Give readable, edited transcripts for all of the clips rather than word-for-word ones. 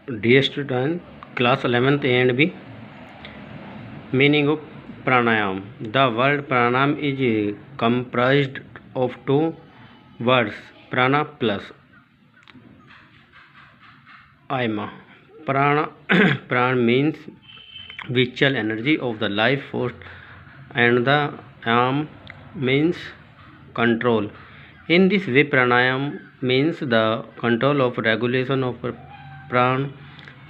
Dear student, class 11th A and B. Meaning of pranayam. The word pranayam is comprised of two words, prana plus ayama. Prana pran means vital energy of the life force, and the ayam means control. In this way, pranayam means the control of regulation of prana.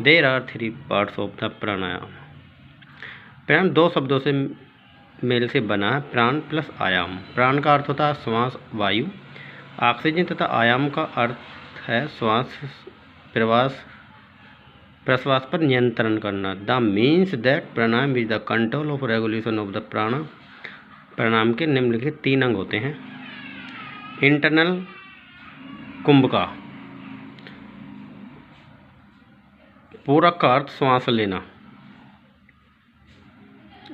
There are three parts of the pranayama. प्राण दो शब्दों से mail से बना है, प्राण plus आयाम. प्राण का अर्थ होता है श्वास वायु, ऑक्सीजन, तथा आयाम का अर्थ है श्वास प्रश्वास पर नियंत्रण करना. The means that pranayama is the control of regulation of the प्राण. प्राणायाम के निम्नलिखित 3 अंग होते हैं. इंटरनल कुंभका, पूरक का अर्थ श्वास लेना.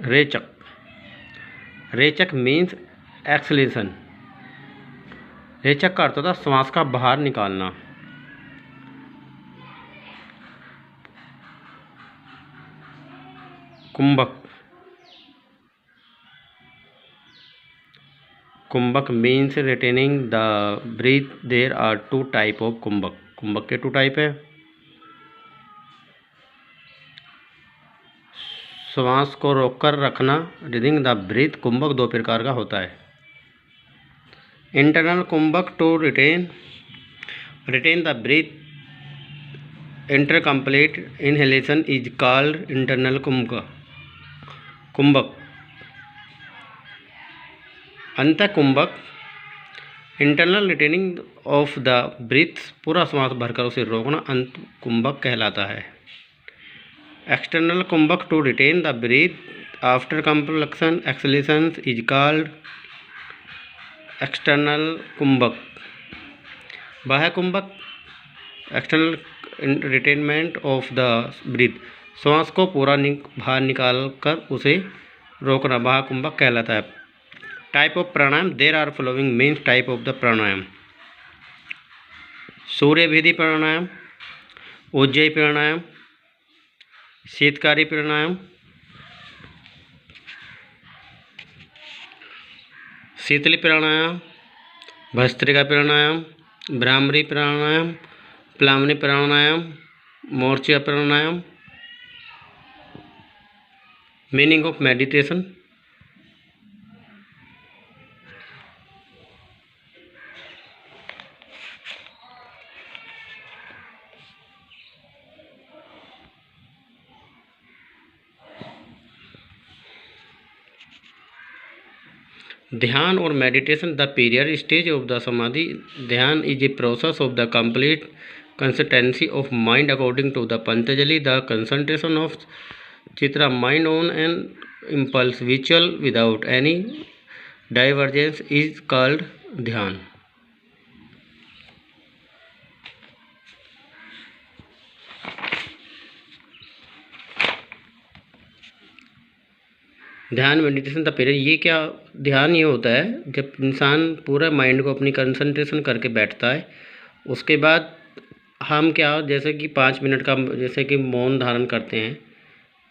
रेचक, रेचक मीन्स एक्सलेशन. रेचक का अर्थ होता है श्वास का बाहर निकालना. Kumbhaka, kumbhaka means retaining the breath. There are 2 type of kumbhaka. कुंभक के 2 टाइप है. श्वास को रोककर रखना, रिडिंग द ब्रीथ. कुंभक 2 प्रकार का होता है. Internal kumbhaka to retain the breath. Inter complete inhalation is called internal kumbhaka. Ant kumbhaka internal retaining of the breath, पूरा श्वास भरकर उसे रोकना अंत कुंभक कहलाता है. External kumbhaka to retain the breath after compulsion exhalation is called external kumbhaka. Bahya kumbhaka external retainment of the breath, श्वास को पूरा बाहर निकाल कर उसे रोकना बाह्य कुंभक कहलाता है. Type of pranayama. There are following means type of the pranayama. Suryabhedi pranayama, Ujjayi pranayama, Sheetkari pranayama, Sheetali pranayama, Bhastrika pranayama, Bhramari pranayama, Plavini pranayama, Murchha pranayama. Meaning of meditation. Dhyana और meditation. The period stage of the samadhi dhyana is a process of the complete consistency of mind according to the Patanjali. The concentration of chitta mind on an impulse visual without any divergence is called ध्यान. ध्यान meditation the period. ये क्या ध्यान ये होता है जब इंसान पूरा माइंड को अपनी कंसंट्रेशन करके बैठता है. उसके बाद हम क्या जैसे कि 5 मिनट का जैसे कि मौन धारण करते हैं,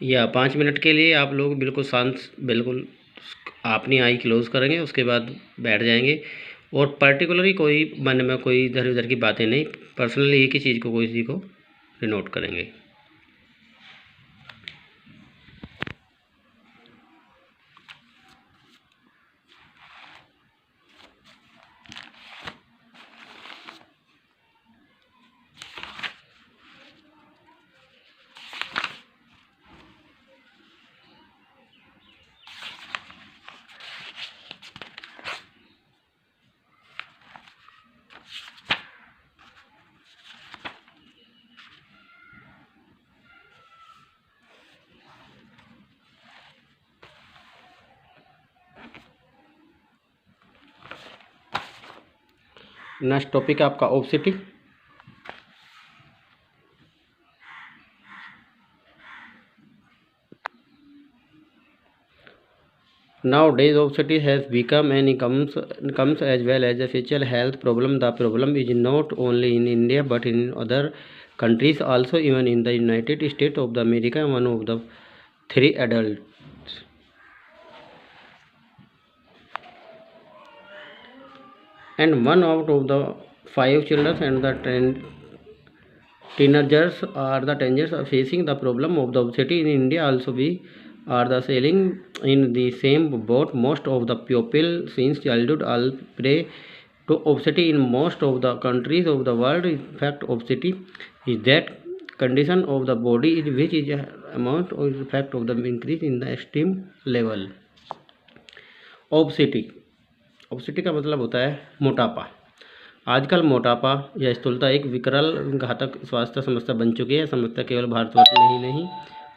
या 5 मिनट के लिए आप लोग बिल्कुल शांत, बिल्कुल अपनी आई क्लोज करेंगे, उसके बाद बैठ जाएंगे. और पर्टिकुलरली कोई मन में कोई इधर उधर की बातें नहीं, पर्सनली एक ही चीज़ को कोई चीज़ को डिनोट करेंगे. नेक्स्ट टॉपिक है आपका obesity. Nowadays, obesity has become an incomes as well as a physical health problem. The problem is not only in India but in other countries. Also, even in the United States of the America, one of the 3 adults and 1 out of the 5 children and the teenagers are the teenagers are facing the problem of the obesity. In India also we are the sailing in the same boat. Most of the people since childhood all pray to obesity in most of the countries of the world. In fact, obesity is that condition of the body which is a amount or effect of the increase in the esteem level. ओबसिटी, ओबसिटी का मतलब होता है मोटापा। आजकल मोटापा या स्थूलता एक विकराल घातक स्वास्थ्य समस्या बन चुकी है। समस्या केवल भारतवर्ष में ही नहीं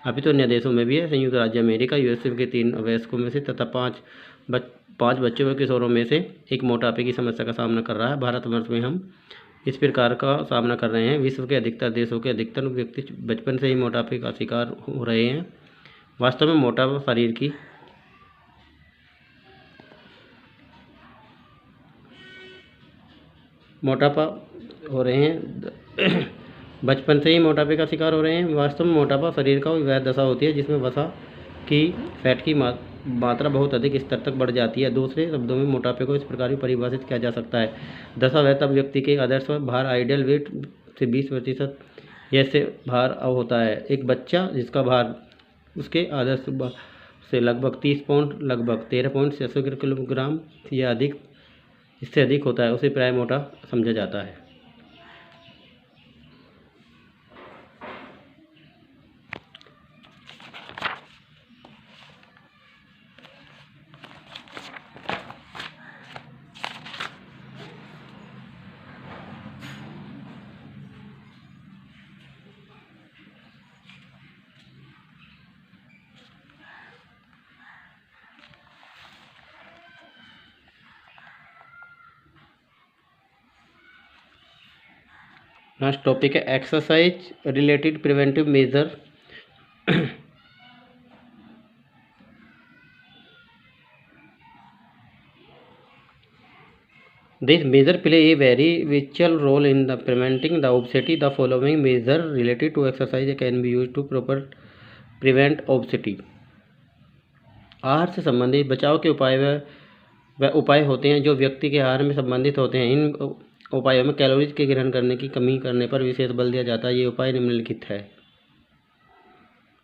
अभी तो अन्य देशों में भी है। संयुक्त राज्य अमेरिका यूएसए के 3 वयस्कों में से तथा 5 बच्चों व किशोरों में से एक मोटापे की समस्या का सामना कर रहा है। भारतवर्ष में हम इस प्रकार का सामना कर रहे हैं। विश्व के अधिकतर देशों के अधिकतर व्यक्ति बचपन से ही मोटापे का शिकार हो रहे हैं। वास्तव में मोटापा शरीर की मोटापा हो रहे हैं बचपन से ही मोटापे का शिकार हो रहे हैं। वास्तव में मोटापा शरीर का वह दशा होती है जिसमें वसा की फैट की मात्रा बहुत अधिक स्तर तक बढ़ जाती है। दूसरे शब्दों में मोटापे को इस प्रकार भी परिभाषित किया जा सकता है। दशा वह तब व्यक्ति के आदर्श भार आइडियल वेट से 20% ऐसे भार होता है। एक बच्चा जिसका भार उसके आदर्श से लगभग 30 पाउंड लगभग 13.66 किलोग्राम या अधिक इससे अधिक होता है उसे प्राय मोटा समझा जाता है। नेक्स्ट टॉपिक है exercise related preventive measure. This measure play a very vital role in the preventing the obesity. The following measure related to exercise can be used to prevent obesity. आहार से संबंधित बचाव के उपाय व उपाय होते हैं जो व्यक्ति के आहार में संबंधित होते हैं। इन उपायों में कैलोरीज के ग्रहण करने की कमी करने पर विशेष बल दिया जाता है। ये उपाय निम्नलिखित है।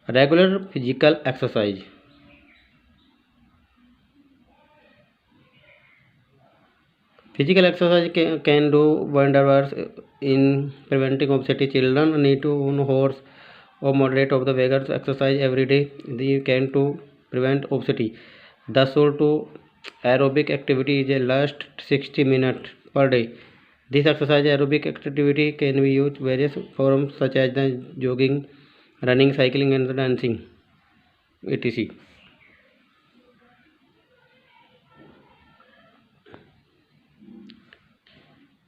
Regular physical exercise. Physical exercise can do wonders in preventing obesity. Children need to horse or moderate of the vigorous exercise every day. They can to prevent obesity. The soul to aerobic activity is a last 60 minutes per day. This exercise aerobic activity can be used various forms such as the jogging, running, cycling, and dancing, etc.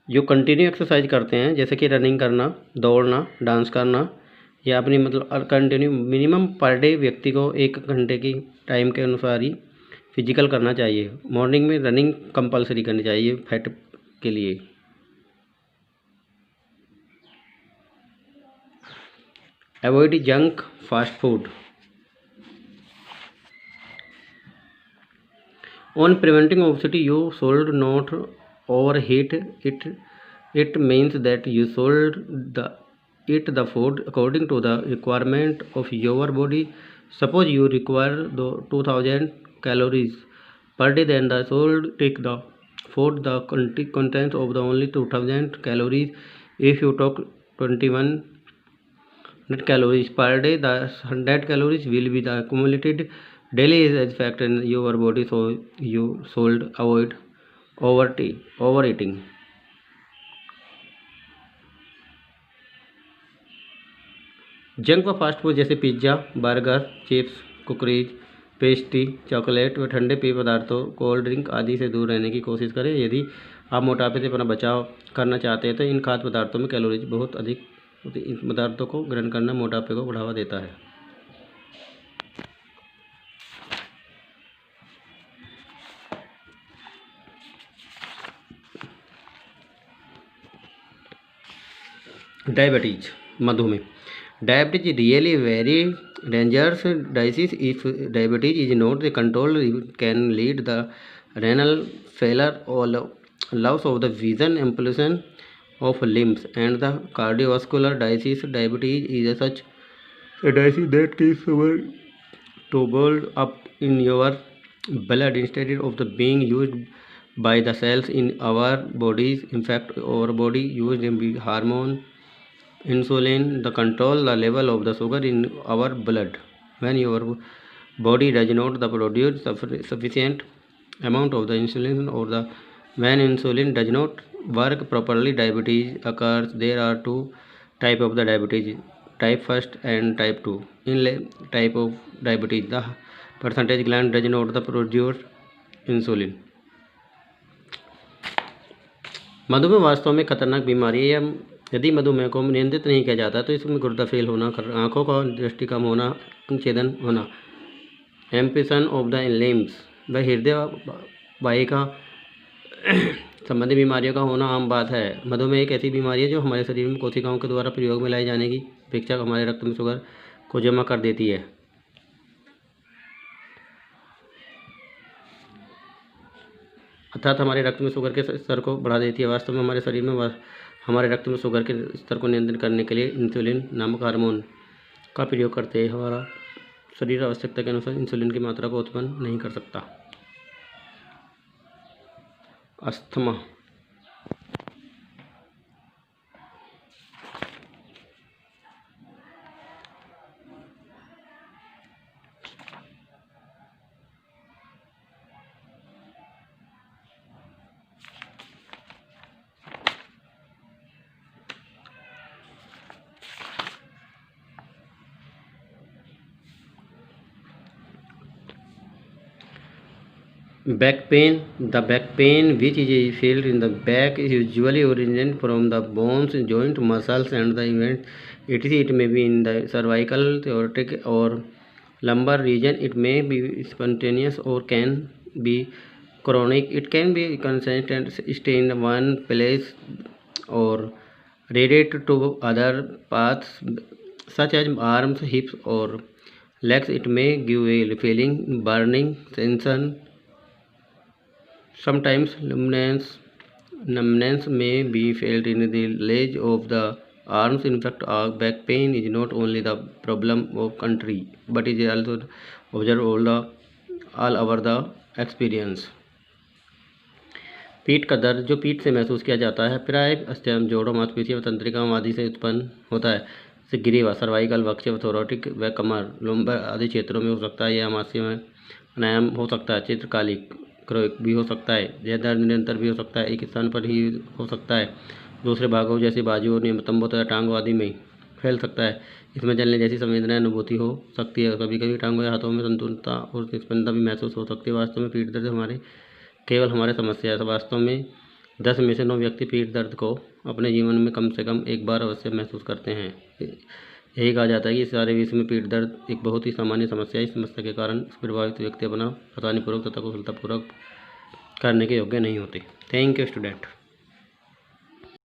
जो continue exercise करते हैं जैसे कि running करना, दौड़ना, dance करना या अपनी मतलब कंटिन्यू मिनिमम पर डे व्यक्ति को 1 घंटे की टाइम के अनुसार ही फिजिकल करना चाहिए। मॉर्निंग में रनिंग कंपलसरी करनी चाहिए फैट के लिए। Avoid junk fast food. On preventing obesity, you should not overeat it. It means that you should eat the food according to the requirement of your body. Suppose you require the 2000 calories per day, then the should take the food the contains of the only 2000 calories. If you took 2100 calories per day, the 100 calories will be the accumulated daily as fact in your body, so you should avoid overeating. Junk व fast food जैसे pizza, burger, chips, cookies, pastry, chocolate व ठंडे पेय पदार्थों, cold drink आदि से दूर रहने की कोशिश करें। यदि आप मोटापे से अपना बचाव करना चाहते हैं तो इन खाद्य पदार्थों में कैलोरीज बहुत अधिक होती है। इन पदार्थों को ग्रहण करना मोटापे को बढ़ावा देता है। डायबिटीज। मधुमेह. Diabetes is really very dangerous disease. If diabetes is not controlled, it can lead the renal failure or loss of the vision, amputation of limbs, and the cardiovascular disease. Diabetes is such a disease that keeps troubled up in your blood instead of the being used by the cells in our bodies. In fact, our body used hormone insulin the control the level of the sugar in our blood. When your body does not produce sufficient amount of the insulin, or the when insulin does not work properly, diabetes occurs. There are two type of the diabetes, type 1 and type 2. In type of diabetes, the percentage gland does not produce insulin. मधुमेह वास्तव में खतरनाक बीमारी है. यदि मधुमेह को नियंत्रित नहीं किया जाता तो इसमें गुर्दा फेल होना, आंखों का दृष्टि कम होना, छेदन होना, एम्पिसन ऑफ द लिम्स व हृदय वाहिका संबंधी बीमारियों का होना आम बात है. मधुमेह एक ऐसी बीमारी है जो हमारे शरीर में कोशिकाओं के द्वारा प्रयोग में लाई जाने की अपेक्षा हमारे रक्त में शुगर को जमा कर देती है. अर्थात हमारे रक्त में शुगर के स्तर को बढ़ा देती है. वास्तव में हमारे शरीर में हमारे रक्त में शुगर के स्तर को नियंत्रित करने के लिए इंसुलिन नामक हार्मोन का प्रयोग करते हैं. हमारा शरीर आवश्यकता के अनुसार इंसुलिन की मात्रा को उत्पन्न नहीं कर सकता. Asthma. Back pain. The back pain, which is felt in the back, is usually originated from the bones, joint, muscles, and the event. It may be in the cervical, thoracic, or lumbar region. It may be spontaneous or can be chronic. It can be consistent, stay in one place, or radiate to other parts, such as arms, hips, or legs. It may give a feeling, burning sensation. Sometimes numbness may be felt in the ledge of the arms. In fact, back pain is not only the problem of country, but is also observed all over the experience. पीठ का दर्द जो पीठ से महसूस किया जाता है प्राय अस्थियां, जोड़ों, मांसपेशियों, तंत्रिकाओं आदि से उत्पन्न होता है. जैसे ग्रीवा, सर्वाइकल, वक्ष, थोरोटिक व कमर, लुम्बर आदि क्षेत्रों में हो सकता है. यह आमाशय में अनायाम हो सकता है, चित्रकालिक भी हो सकता है. यह दर्द निरंतर भी हो सकता है, एक स्थान पर ही हो सकता है, दूसरे भागों जैसे बाजू और नितंबों तथा टांगों आदि में फैल सकता है. इसमें जलने जैसी संवेदनाएं अनुभूति हो सकती है. कभी कभी टांगों या हाथों में संतुलनता और निष्पन्नता भी महसूस हो सकती है. वास्तव में पीठ दर्द केवल हमारे समस्या है. वास्तव में 10 में से 9 व्यक्ति पीठ दर्द को अपने जीवन में कम से कम एक बार अवश्य महसूस करते हैं. यही कहा जाता है कि सारे विश्व में पीठ दर्द एक बहुत ही सामान्य समस्या है. इस समस्या के कारण प्रभावित व्यक्ति अपना आसानीपूर्वक तथा कुशलतापूर्वक करने के योग्य नहीं होते. Thank you student.